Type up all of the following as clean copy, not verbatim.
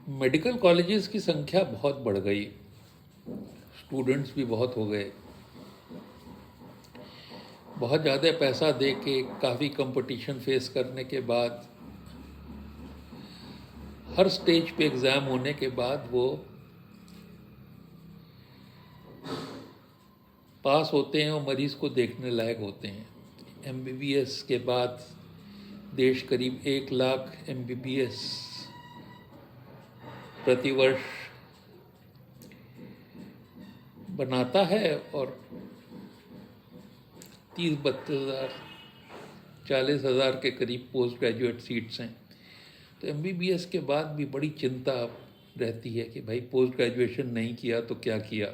Medical colleges की संख्या बहुत बढ़ गई, स्टूडेंट्स भी बहुत हो गए, बहुत ज़्यादा पैसा दे के काफ़ी कंपटीशन फेस करने के बाद हर स्टेज पे एग्ज़ाम होने के बाद वो पास होते हैं और मरीज़ को देखने लायक होते हैं। एमबीबीएस के बाद देश करीब 1 लाख एमबीबीएस प्रतिवर्ष बनाता है और 30-32 हज़ार 40 हज़ार के करीब पोस्ट ग्रेजुएट सीट्स हैं। तो एमबीबीएस के बाद भी बड़ी चिंता रहती है कि भाई पोस्ट ग्रेजुएशन नहीं किया तो क्या किया।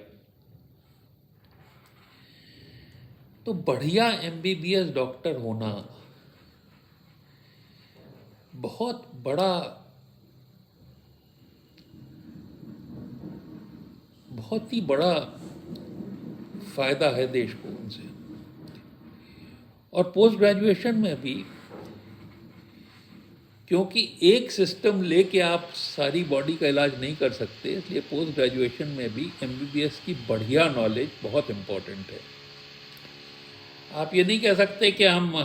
तो बढ़िया एमबीबीएस डॉक्टर होना बहुत बड़ा, बहुत ही बड़ा फायदा है देश को उनसे। और पोस्ट ग्रेजुएशन में भी, क्योंकि एक सिस्टम लेके आप सारी बॉडी का इलाज नहीं कर सकते, इसलिए पोस्ट ग्रेजुएशन में भी एमबीबीएस की बढ़िया नॉलेज बहुत इम्पोर्टेंट है। आप ये नहीं कह सकते कि हम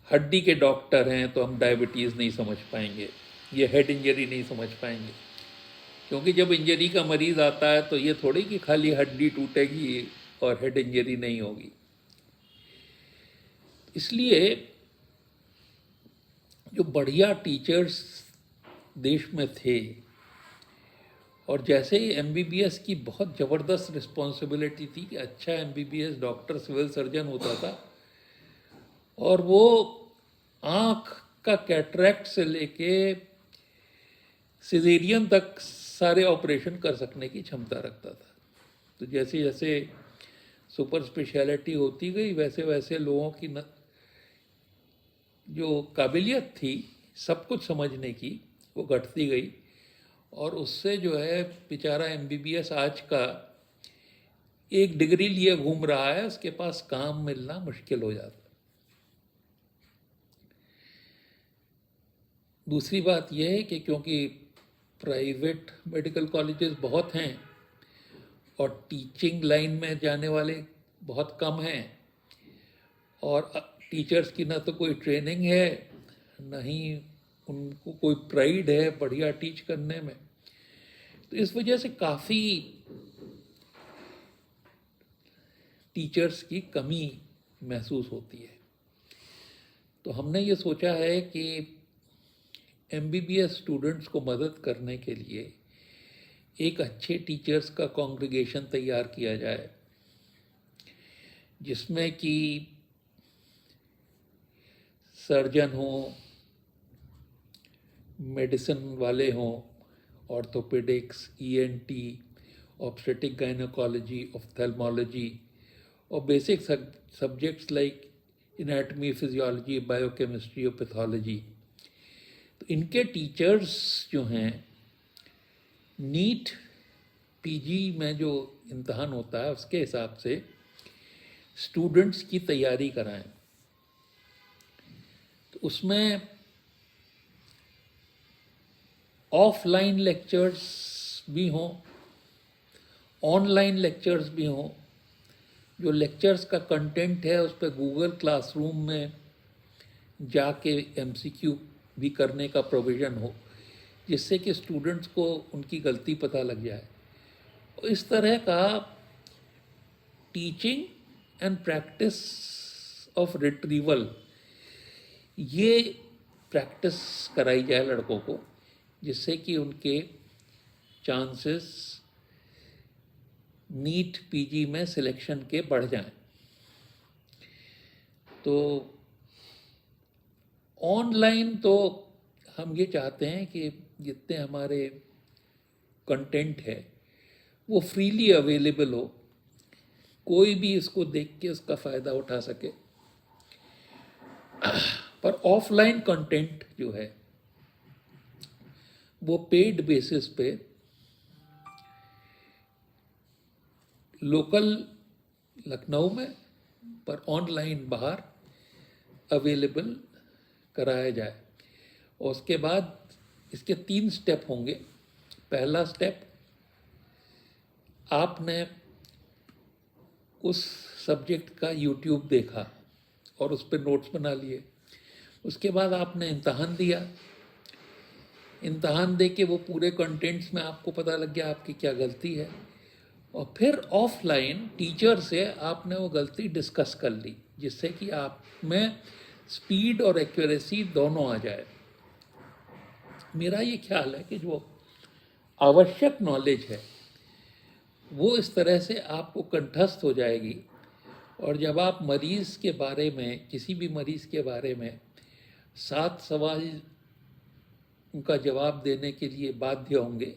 हड्डी के डॉक्टर हैं तो हम डायबिटीज़ नहीं समझ पाएंगे, ये हेड इंजरी नहीं समझ पाएंगे। क्योंकि जब इंजरी का मरीज़ आता है तो ये थोड़ी कि खाली हड्डी टूटेगी और हेड इंजरी नहीं होगी। इसलिए जो बढ़िया टीचर्स देश में थे, और जैसे ही एमबीबीएस की बहुत ज़बरदस्त रिस्पॉन्सिबिलिटी थी कि अच्छा एमबीबीएस डॉक्टर सिविल सर्जन होता था और वो आँख का कैटरैक्ट से लेके सिजेरियन तक सारे ऑपरेशन कर सकने की क्षमता रखता था। तो जैसे जैसे सुपर स्पेशलिटी होती गई वैसे वैसे लोगों की जो काबिलियत थी सब कुछ समझने की वो घटती गई, और उससे जो है बेचारा एमबीबीएस आज का एक डिग्री लिए घूम रहा है, उसके पास काम मिलना मुश्किल हो जाता। दूसरी बात यह है कि क्योंकि प्राइवेट मेडिकल कॉलेजेस बहुत हैं और टीचिंग लाइन में जाने वाले बहुत कम हैं, और टीचर्स की ना तो कोई ट्रेनिंग है, ना ही उनको कोई प्राइड है बढ़िया टीच करने में, तो इस वजह से काफ़ी टीचर्स की कमी महसूस होती है। तो हमने ये सोचा है कि एमबीबीएस स्टूडेंट्स को मदद करने के लिए एक अच्छे टीचर्स का कॉन्ग्रीगेशन तैयार किया जाए, जिसमें कि सर्जन हों, मेडिसिन वाले हों, orthopaedics, ENT, obstetric gynaecology, ophthalmology, और basic subjects like anatomy, physiology, biochemistry और पैथोलॉजी। तो इनके टीचर्स जो हैं नीट पीजी में जो इम्तहान होता है उसके हिसाब से स्टूडेंट्स की तैयारी कराएं। तो उसमें ऑफलाइन लेक्चर्स भी हों, ऑनलाइन लेक्चर्स भी हों। जो लेक्चर्स का कंटेंट है उस पर गूगल क्लासरूम में जाके एमसीक्यू भी करने का प्रोविज़न हो, जिससे कि स्टूडेंट्स को उनकी गलती पता लग जाए। और इस तरह का teaching and practice of retrieval, ये प्रैक्टिस कराई जाए लड़कों को, जिससे कि उनके चांसेस नीट पीजी में सिलेक्शन के बढ़ जाएं। तो ऑनलाइन तो हम ये चाहते हैं कि जितने हमारे कंटेंट है वो फ्रीली अवेलेबल हो, कोई भी इसको देख के उसका फ़ायदा उठा सके। पर ऑफलाइन कंटेंट जो है वो पेड बेसिस पे लोकल लखनऊ में पर ऑनलाइन बाहर अवेलेबल कराया जाए। और उसके बाद इसके 3 स्टेप होंगे। पहला स्टेप, आपने उस सब्जेक्ट का यूट्यूब देखा और उस पर नोट्स बना लिए। उसके बाद आपने इम्तहान दिया। इम्तहान दे के वो पूरे कंटेंट्स में आपको पता लग गया आपकी क्या गलती है, और फिर ऑफलाइन टीचर से आपने वो गलती डिस्कस कर ली, जिससे कि आप में स्पीड और एक्यूरेसी दोनों आ जाए। मेरा ये ख्याल है कि जो आवश्यक नॉलेज है वो इस तरह से आपको कंठस्थ हो जाएगी, और जब आप मरीज़ के बारे में, किसी भी मरीज़ के बारे में 7 सवाल उनका जवाब देने के लिए बाध्य होंगे,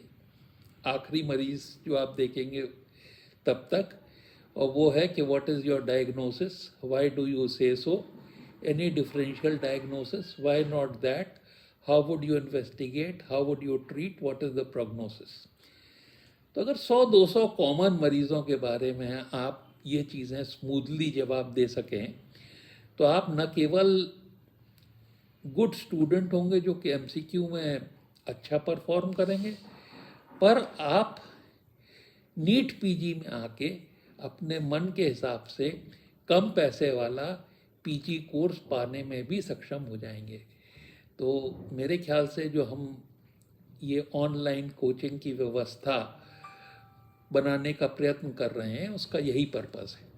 आखिरी मरीज़ जो आप देखेंगे तब तक, और वो है कि what is your diagnosis, why do you say so, any differential diagnosis, why not that, how would you investigate, how would you treat, what is the prognosis. तो अगर 100-200 कॉमन मरीज़ों के बारे में आप ये चीज़ें स्मूथली जवाब दे सकें, तो आप न केवल गुड स्टूडेंट होंगे जो कि एमसीक्यू में अच्छा परफॉर्म करेंगे, पर आप नीट पीजी में आके अपने मन के हिसाब से कम पैसे वाला पीजी कोर्स पाने में भी सक्षम हो जाएंगे। तो मेरे ख्याल से जो हम ये ऑनलाइन कोचिंग की व्यवस्था बनाने का प्रयत्न कर रहे हैं, उसका यही पर्पस है।